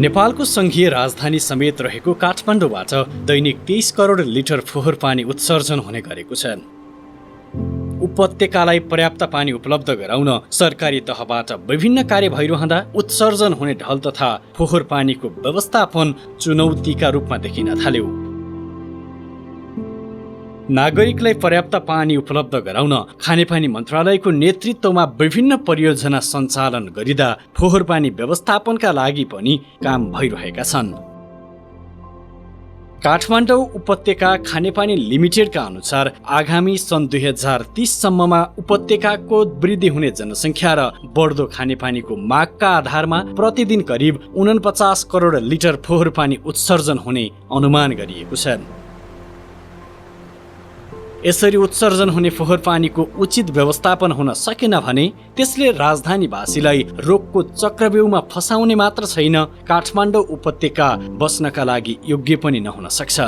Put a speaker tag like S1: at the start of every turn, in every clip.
S1: नेपालको संघीय राजधानी समेत रहेको काठमाडौँबाट दैनिक 23 करोड लिटर फोहोर पानी उत्सर्जन हुने गरेको छ। उपत्यकालाई पर्याप्त पानी उपलब्ध गराउन सरकारी तहबाट विभिन्न कार्य भइरहँदा उत्सर्जन हुने ढल तथा फोहोर पानीको व्यवस्थापन चुनौतीका रूपमा देखिन थाल्यो। नागरिकलाई पर्याप्त पानी उपलब्ध गराउन खानेपानी मन्त्रालयको नेतृत्वमा विभिन्न परियोजना सञ्चालन गरिँदा फोहोर पानी व्यवस्थापनका लागि पनि काम भइरहेका छन्। काठमाडौँ उपत्यका खानेपानी लिमिटेडका अनुसार आगामी सन् 2030 सम्ममा उपत्यकाको वृद्धि हुने जनसङ्ख्या र बढ्दो खानेपानीको मागका आधारमा प्रतिदिन करिब 49 करोड लिटर फोहोर पानी उत्सर्जन हुने अनुमान गरिएको छ। यसरी उत्सर्जन हुने फोहोर पानीको उचित व्यवस्थापन हुन सकेन भने त्यसले राजधानीवासीलाई रोगको चक्रव्यूहमा फसाउने मात्र छैन, काठमाडौँ उपत्यका बस्नका लागि योग्य पनि नहुन सक्छ।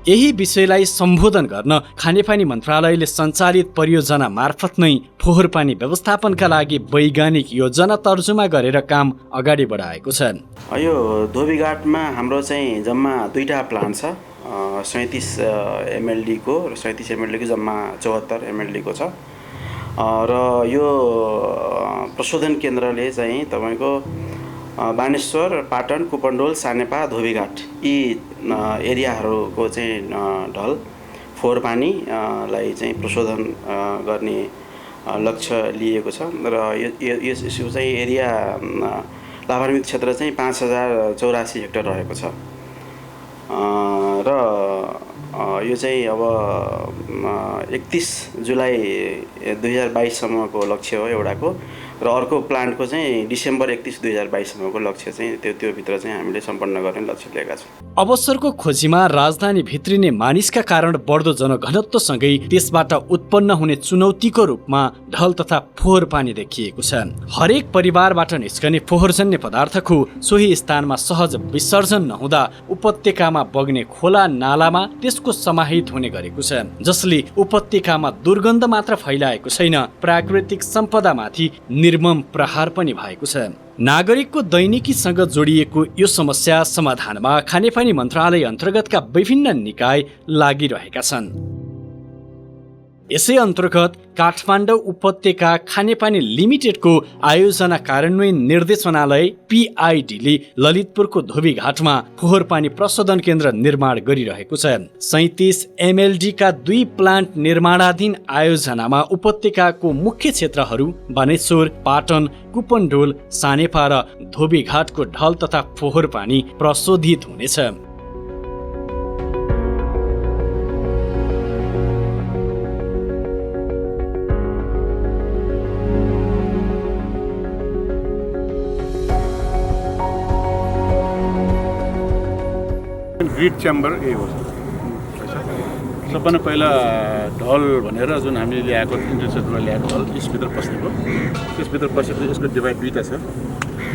S1: यही विषयलाई सम्बोधन गर्न खानेपानी मन्त्रालयले सञ्चालित परियोजना मार्फत नै फोहोर पानी व्यवस्थापनका लागि वैज्ञानिक योजना तर्जुमा गरेर काम अगाडि बढाएको छ।
S2: यो धोबीघाटमा हाम्रो चाहिँ जम्मा 2टा प्लान्ट छ, 37 MLD को र 37 MLD को जम्मा 74 MLD को छ र यो प्रशोधन केन्द्रले चाहिँ तपाईको बानेश्वर, पाटन, कुपन्डोल, सानेपा, धोबीघाट यी एरियाहरूको चाहिँ ढल फोहोर पानीलाई चाहिँ प्रशोधन गर्ने लक्ष्य लिएको छ र यसको चाहिँ एरिया लाभान्वित क्षेत्र चाहिँ 5084 हेक्टर रहेको छ र यो चाहिँ अब 31 जुलाई 2022 सम्मको लक्ष्य हो एउटाको र अर्को प्लान्टको चाहिँ डिसेम्बर 31 2022 सम्मको लक्ष्य चाहिँ त्यो भित्र चाहिँ हामीले सम्पन्न गर्ने लक्ष्य लिएका छौँ।
S1: अवसरको खोजीमा राजधानी भित्रिने मानिसका कारण बढ्दो जनघनत्वसँगै त्यसबाट उत्पन्न हुने चुनौतीको रूपमा ढल तथा फोहोर पानी देखिएको छ। हरेक परिवारबाट निस्कने फोहोरजन्य पदार्थको सोही स्थानमा सहज विसर्जन नहुँदा उपत्यकामा बग्ने खोला नालामा त्यसको समाहित हुने गरेको छ, जसले उपत्यकामा दुर्गन्ध मात्र फैलाएको छैन, प्राकृतिक सम्पदामाथि निर्मम प्रहार पनि भएको छ। नागरिकको दैनिकीसँग जोडिएको यो समस्या समाधानमा खानेपानी मन्त्रालय अन्तर्गतका विभिन्न निकाय लागिरहेका छन्। यसै अन्तर्गत काठमाडौँ उपत्यका खानेपानी लिमिटेडको आयोजना कार्यान्वयन निर्देशनालय PID ले ललितपुरको धोबीघाटमा फोहोर पानी प्रशोधन केन्द्र निर्माण गरिरहेको छ। 37 MLD का 2 प्लान्ट निर्माणाधीन आयोजनामा उपत्यकाको मुख्य क्षेत्रहरू बानेश्वर, पाटन, कुपन्डोल, सानेपा र धोबीघाटको ढल तथा फोहोर पानी प्रशोधित हुनेछ।
S3: ग्रिड च्याम्बर ए हो। सबभन्दा पहिला ढल भनेर जुन हामीले ल्याएको इन्टेन्सनबाट ल्याएको ढल यसभित्र पस्ने भयो। त्यसभित्र पसेपछि यसको डिभाइड 2टा छ,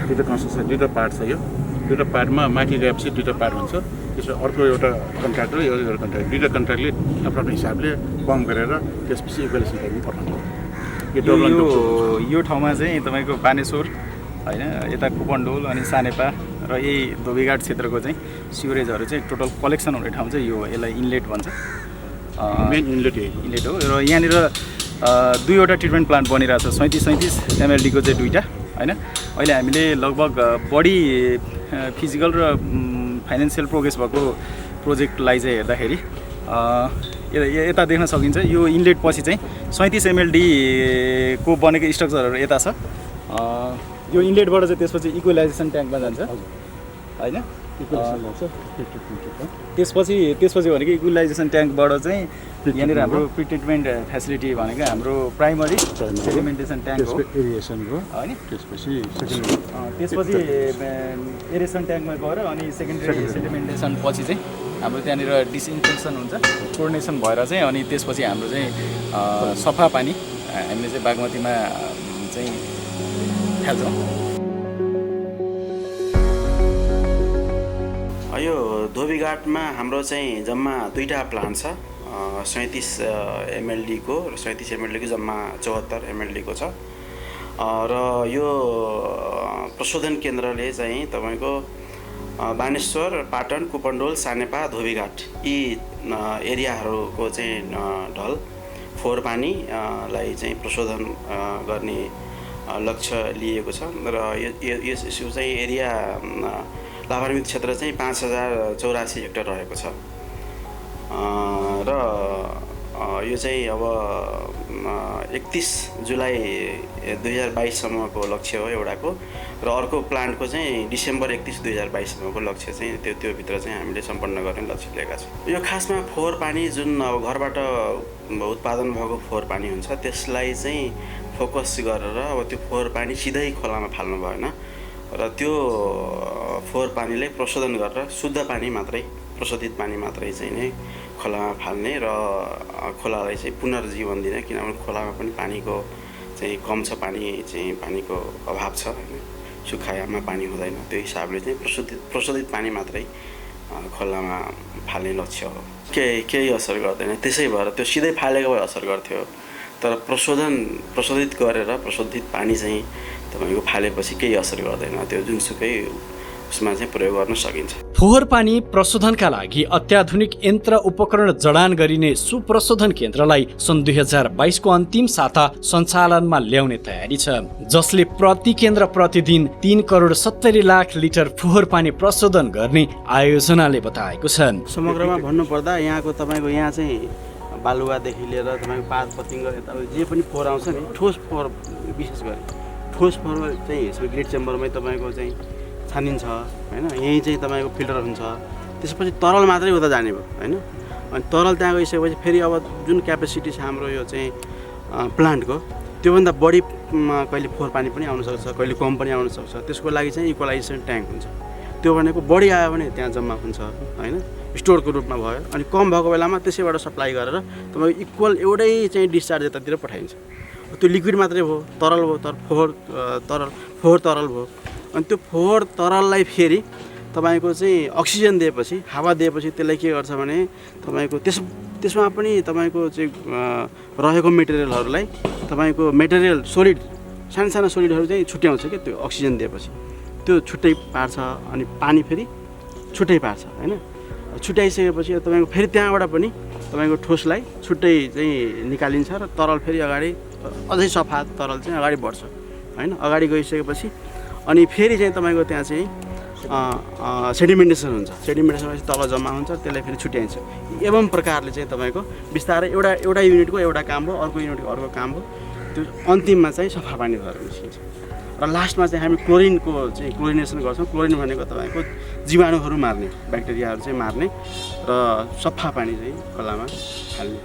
S3: 2टा कन्स्ट्रक्सन 2टा पार्ट छ। यो 2टा पार्टमा माथि गएपछि 2टा पार्ट हुन्छ। त्यसमा अर्को एउटा कन्ट्र्याक्टर एउटा कन्ट्र्याक्टर 2टा कन्ट्र्याक्टले आफ्नो हिसाबले पम्प गरेर त्यसपछि इक्वेलेसन गर्नु पर्छ।
S4: यो ठाउँमा चाहिँ तपाईँको बानेश्वर होइन, यता कुपन्डोल अनि सानेपा र यही धोबीघाट क्षेत्रको चाहिँ सिवरेजहरू चाहिँ टोटल कलेक्सन हुने ठाउँ चाहिँ यो, यसलाई इनलेट भन्छ।
S3: मेन इनलेट हो
S4: र यहाँनिर 2वटा ट्रिटमेन्ट प्लान्ट बनिरहेको छ। 37 MLD को चाहिँ 2टा होइन। अहिले हामीले लगभग बढी फिजिकल र फाइनेन्सियल प्रोग्रेस भएको प्रोजेक्टलाई चाहिँ हेर्दाखेरि यता देख्न सकिन्छ। यो इनलेट पछि चाहिँ 37 MLD को बनेको स्ट्रक्चरहरू यता छ। यो इनलेटबाट चाहिँ त्यसपछि इक्वेलाइजेसन ट्याङ्कमा जान्छ होइन। त्यसपछि भनेको इक्वेलाइजेसन ट्याङ्कबाट चाहिँ यहाँनिर हाम्रो प्रिट्रिटमेन्ट फेसिलिटी भनेको हाम्रो प्राइमरी सेडिमेन्टेसन ट्याङ्क हो होइन। त्यसपछि एरेसन ट्याङ्कमा गएर अनि सेकेन्डरी सेडिमेन्टेसन पछि चाहिँ हाम्रो त्यहाँनिर डिसइन्फेक्सन हुन्छ, क्लोरिनेसन भएर चाहिँ अनि त्यसपछि हाम्रो चाहिँ सफा पानी हामीले चाहिँ बागमतीमा चाहिँ हाल्छौँ।
S2: यो धोबीघाटमा हाम्रो चाहिँ जम्मा 2टा प्लान्ट छ, 37 MLD को र 37 MLD को जम्मा 74 MLD को छ र यो प्रशोधन केन्द्रले चाहिँ तपाईँको बानेश्वर, पाटन, कुपन्डोल, सानेपा, धोबीघाट यी एरियाहरूको चाहिँ ढल फोहोर पानीलाई चाहिँ प्रशोधन गर्ने लक्ष्य लिएको छ र यो चाहिँ एरिया लाभान्वित क्षेत्र चाहिँ 5084 हेक्टर रहेको छ र यो चाहिँ अब 31 जुलाई 2022सम्मको लक्ष्य हो एउटाको र अर्को प्लान्टको चाहिँ डिसेम्बर 31, 2022सम्मको लक्ष्य चाहिँ त्योभित्र चाहिँ हामीले सम्पन्न गर्ने लक्ष्य लिएका छौँ। यो खासमा फोहोर पानी जुन अब घरबाट उत्पादन भएको फोहोर पानी हुन्छ त्यसलाई चाहिँ फोकस गरेर अब त्यो फोहोर पानी सिधै खोलामा फाल्नु भएन र त्यो फोहोर पानीलाई प्रशोधन गरेर शुद्ध पानी मात्रै, प्रशोधित पानी मात्रै चाहिँ नै खोलामा फाल्ने र खोलालाई चाहिँ पुनर्जीवन दिने, किनभने खोलामा पनि पानीको चाहिँ कम छ, पानीको अभाव छ हैन, सुखायाममा पानी हुँदैन। त्यो हिसाबले चाहिँ प्रशोधित पानी मात्रै खोलामा फाल्ने लक्ष्य हो। केही असर गर्दैन, त्यसै भएर त्यो सिधै फालेको भए असर गर्थ्यो, तर प्रशोधित गरेर प्रशोधित पानी चाहिँ तपाईँको फालेपछि केही असर गर्दैन, त्यो जुनसुकै उसमा चाहिँ प्रयोग गर्न सकिन्छ।
S1: फोहोर पानी प्रशोधनका लागि अत्याधुनिक यन्त्र उपकरण जडान गरिने सुप्रशोधन केन्द्रलाई सन् 2022 को अन्तिम साता सञ्चालनमा ल्याउने तयारी छ, जसले प्रति केन्द्र प्रतिदिन 3,70,00,000 लिटर फोहोर पानी प्रशोधन गर्ने आयोजनाले बताएको छ।
S2: समग्रमा भन्नुपर्दा यहाँको तपाईँको यहाँ चाहिँ बालुवादेखि लिएर तपाईँको पात पतिङ्ग जे पनि फोहोर आउँछ नि, ठोस फोहोर विशेष गरी ठोस फोहोर चाहिँ ग्रेड चेम्बरमै तपाईँको चाहिँ छानिन्छ हैन, यही चाहिँ तपाईँको फिल्टर हुन्छ, त्यसपछि तरल मात्रै उता जाने भयो हैन। अनि तरल त्यहाँ गइसकेपछि फेरि अब जुन क्यापेसिटी छ हाम्रो यो चाहिँ प्लान्टको त्योभन्दा बढी कहिले फोहोर पानी पनि आउन सक्छ, कहिले कम पनि आउन सक्छ। त्यसको लागि चाहिँ इक्वलाइजेसन ट्याङ्क हुन्छ, त्यो भनेको बढी आयो भने त्यहाँ जम्मा हुन्छ हैन, स्टोरको रूपमा भयो, अनि कम भएको बेलामा त्यसैबाट सप्लाई गरेर तपाईँको इक्वल एउटै चाहिँ डिस्चार्ज यतातिर पठाइन्छ। त्यो लिक्विड मात्रै भयो, तरल भयो, तर फोहोर तरल भयो। अनि त्यो फोहोर तरललाई फेरि तपाईँको चाहिँ अक्सिजन दिएपछि, हावा दिएपछि त्यसलाई के गर्छ भने तपाईँको त्यसमा पनि तपाईँको चाहिँ रहेको मेटेरियलहरूलाई तपाईँको मेटेरियल सोलिड सानो सोलिडहरू चाहिँ छुट्याउँछ क्या, त्यो अक्सिजन दिएपछि त्यो छुट्टै पार्छ, अनि पानी फेरि छुट्टै पार्छ हैन। छुट्याइसकेपछि तपाईँको फेरि त्यहाँबाट पनि तपाईँको ठोसलाई छुट्टै चाहिँ निकालिन्छ र तरल फेरि अगाडि अझै सफा तरल चाहिँ अगाडि बढ्छ हैन। अगाडि गइसकेपछि अनि फेरि चाहिँ तपाईँको त्यहाँ चाहिँ सेडिमेन्टेसन हुन्छ, सेडिमेन्टेसनपछि तल जम्मा हुन्छ, त्यसलाई फेरि छुट्याइन्छ। एवं प्रकारले चाहिँ तपाईँको बिस्तारै एउटा युनिटको एउटा काम भयो, अर्को युनिटको अर्को काम भयो, त्यो अन्तिममा चाहिँ सफा पानी भएर निस्किन्छ। र लास्टमा चाहिँ हामी क्लोरिनको चाहिँ क्लोरिनेसन गर्छौँ। क्लोरिन भनेको तपाईँको जीवाणुहरू मार्ने, ब्याक्टेरियाहरू चाहिँ मार्ने र सफा पानी चाहिँ खोलामा हाल्ने।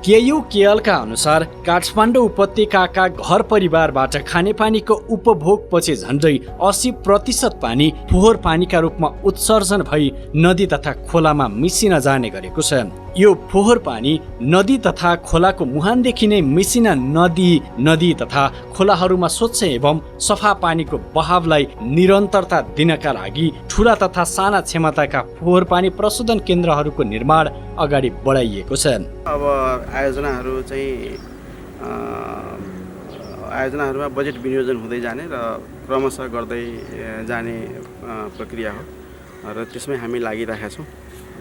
S1: केयुकेएलका अनुसार काठमाडौँ उपत्यकाका घर परिवारबाट खानेपानीको उपभोगपछि झन्डै 80% पानी फोहोर पानीका रूपमा उत्सर्जन भई नदी तथा खोलामा मिसिन जाने गरेको छ। यो फोहोर पानी नदी तथा खोलाको मुहानदेखि नै मिसिन नदी तथा खोलाहरूमा स्वच्छ एवं सफा पानीको बहावलाई निरन्तरता दिनका लागि ठुला तथा साना क्षमताका फोहोर पानी प्रशोधन केन्द्रहरूको निर्माण अगाडि बढाइएको छ।
S2: अब आयोजनाहरूमा बजेट विनियोजन हुँदै जाने र क्रमशः गर्दै जाने प्रक्रिया हो र त्यसमै हामी लागिरहेका छौँ।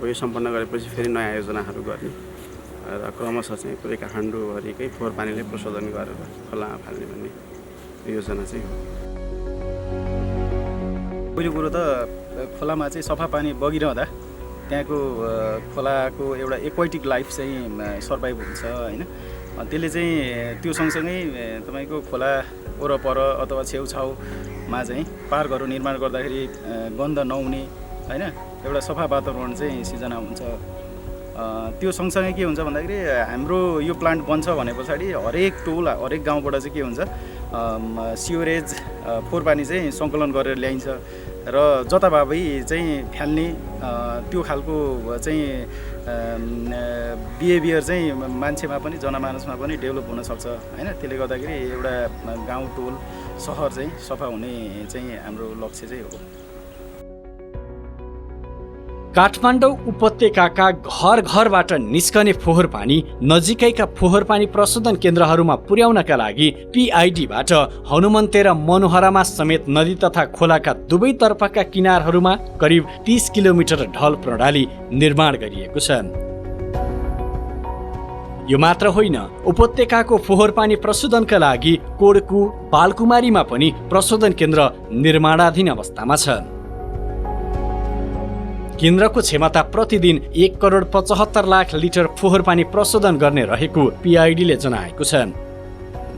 S2: यो सम्पन्न गरेपछि फेरि नयाँ आयोजनाहरू गर्ने र क्रमशः चाहिँ पुरै काठमाडौँभरिकै फोहोर पानीले प्रशोधन गरेर खोलामा फाल्ने भन्ने योजना चाहिँ हो।
S4: पहिलो कुरो त खोलामा चाहिँ सफा पानी बगिरहँदा त्यहाँको खोलाको एउटा एक्वाटिक लाइफ चाहिँ सर्भाइभ हुन्छ हैन। त्यसले चाहिँ त्यो सँगसँगै तपाईँको खोला वरपर अथवा छेउछाउमा चाहिँ पार्कहरू निर्माण गर्दाखेरि गन्ध नहुने हैन, एउटा सफा वातावरण चाहिँ सिर्जना हुन्छ। त्यो सँगसँगै के हुन्छ भन्दाखेरि हाम्रो यो प्लान्ट बन्छ भने पछाडि हरेक टोल हरेक गाउँबाट चाहिँ के हुन्छ सिवरेज फोहोर पानी चाहिँ सङ्कलन गरेर ल्याइन्छ र जताभावी चाहिँ फ्याल्ने त्यो खालको चाहिँ बिहेभियर चाहिँ मान्छेमा पनि जनमानसमा पनि डेभलप हुनसक्छ हैन। त्यसले गर्दाखेरि एउटा गाउँ टोल सहर चाहिँ सफा हुने चाहिँ हाम्रो लक्ष्य चाहिँ हो।
S1: काठमाडौँ उपत्यकाका घर घरबाट निस्कने फोहोर पानी नजिकैका फोहोर पानी प्रशोधन केन्द्रहरूमा पुर्याउनका लागि पिआइडीबाट हनुमन्ते र मनोहरामा समेत नदी तथा खोलाका दुवैतर्फका किनारहरूमा करिब 30 किलोमिटर ढल प्रणाली निर्माण गरिएको छ। यो मात्र होइन, उपत्यकाको फोहोर पानी प्रशोधनका लागि कोडकु बालकुमारीमा पनि प्रशोधन केन्द्र निर्माणाधीन अवस्थामा छ। केन्द्रको क्षमता प्रतिदिन 1,75,00,000 लिटर फोहोर पानी प्रशोधन गर्ने रहेको पिआइडीले जनाएको छ।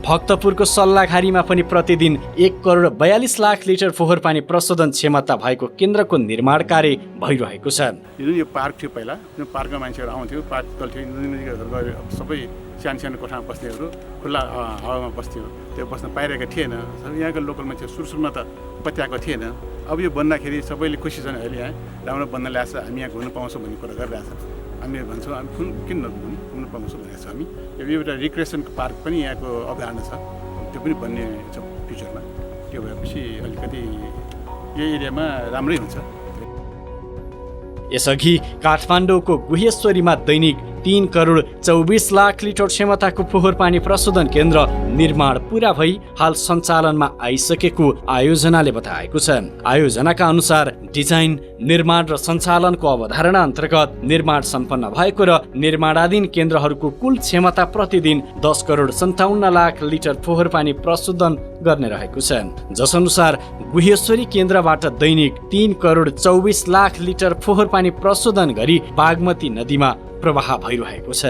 S1: भक्तपुरको सल्लाघारीमा पनि प्रतिदिन 1,42,00,000 लिटर फोहोर पानी प्रशोधन क्षमता भएको केन्द्रको निर्माण कार्य भइरहेको छ।
S3: यो पार्क थियो पहिला, यो पार्कमा मान्छेहरू आउँथ्यो, पार्क तल थियो, नदीनजिकहरू गएर सबै सानो सानो कोठामा बस्नेहरू खुल्ला हावामा बस्थ्यो, त्यो बस्न पाइरहेको थिएन। यहाँको लोकल मान्छे सुरुमा त पत्याएको थिएन। अब यो बन्दाखेरि सबैले खुसी छन्, अहिले यहाँ राम्रो बन्न ल्याएछ, हामी यहाँ घुम्न पाउँछौँ भन्ने कुरा गरिरहेछ। हामी भन्छौँ हामी किन घुम्न पाउँछौँ भनेको छ। हामी यो एउटा रिक्रिएसन पार्क पनि यहाँको अवधारणा छ, त्यो पनि बन्ने छ फ्युचरमा। त्यो भएपछि अलिकति यो एरियामा राम्रै हुन्छ।
S1: यसअघि काठमाडौँको गुहेश्वरीमा दैनिक 3,24,00,000 लिटर क्षमताको फोहोर पानी प्रशोधन केन्द्र निर्माण पूरा भई हाल सञ्चालनमा आइसकेको आयोजनाले बताएको छ। आयोजनाका अनुसार डिजाइन, निर्माण र सञ्चालनको अवधारणा अन्तर्गत निर्माण सम्पन्न भएको र निर्माणाधीन केन्द्रहरूको कुल क्षमता प्रतिदिन 10,57,00,000 लिटर फोहोर पानी प्रशोधन गर्ने रहेको छ। जसअनुसार गुहेश्वरी केन्द्रबाट दैनिक 3,24,00,000 लिटर फोहोर पानी प्रशोधन गरी बागमती नदीमा प्रवाह भइरहेको छ।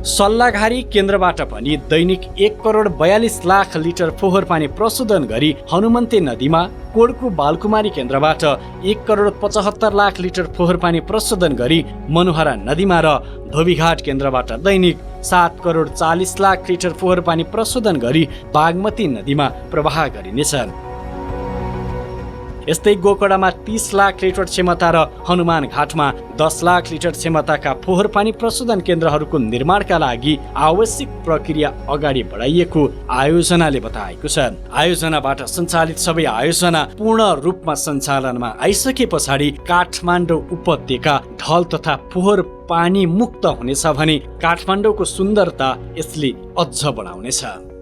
S1: सल्लाघारी केन्द्रबाट पनि दैनिक 1,42,00,000 लिटर फोहोर पानी प्रशोधन गरी हनुमन्ते नदीमा, कोडकु बालकुमारी केन्द्रबाट 1,75,00,000 लिटर फोहोर पानी प्रशोधन गरी मनोहरा नदीमा र धोबीघाट केन्द्रबाट दैनिक 7,40,00,000 लिटर फोहोर पानी प्रशोधन गरी बागमती नदीमा प्रवाह गरिनेछ। यस्तै गोकडामा 30,00,000 लिटर क्षमता र हनुमान घाटमा 10,00,000 लिटर क्षमताका फोहोर पानी प्रशोधन केन्द्रहरूको निर्माणका लागि आवश्यक प्रक्रिया अगाडि बढाइएको आयोजनाले बताएको छ। आयोजनाबाट सञ्चालित सबै आयोजना पूर्ण रूपमा सञ्चालनमा आइसके पछाडि काठमाडौँ उपत्यका ढल तथा फोहोर पानी मुक्त हुनेछ भने काठमाडौँको सुन्दरता यसले अझ बढाउनेछ।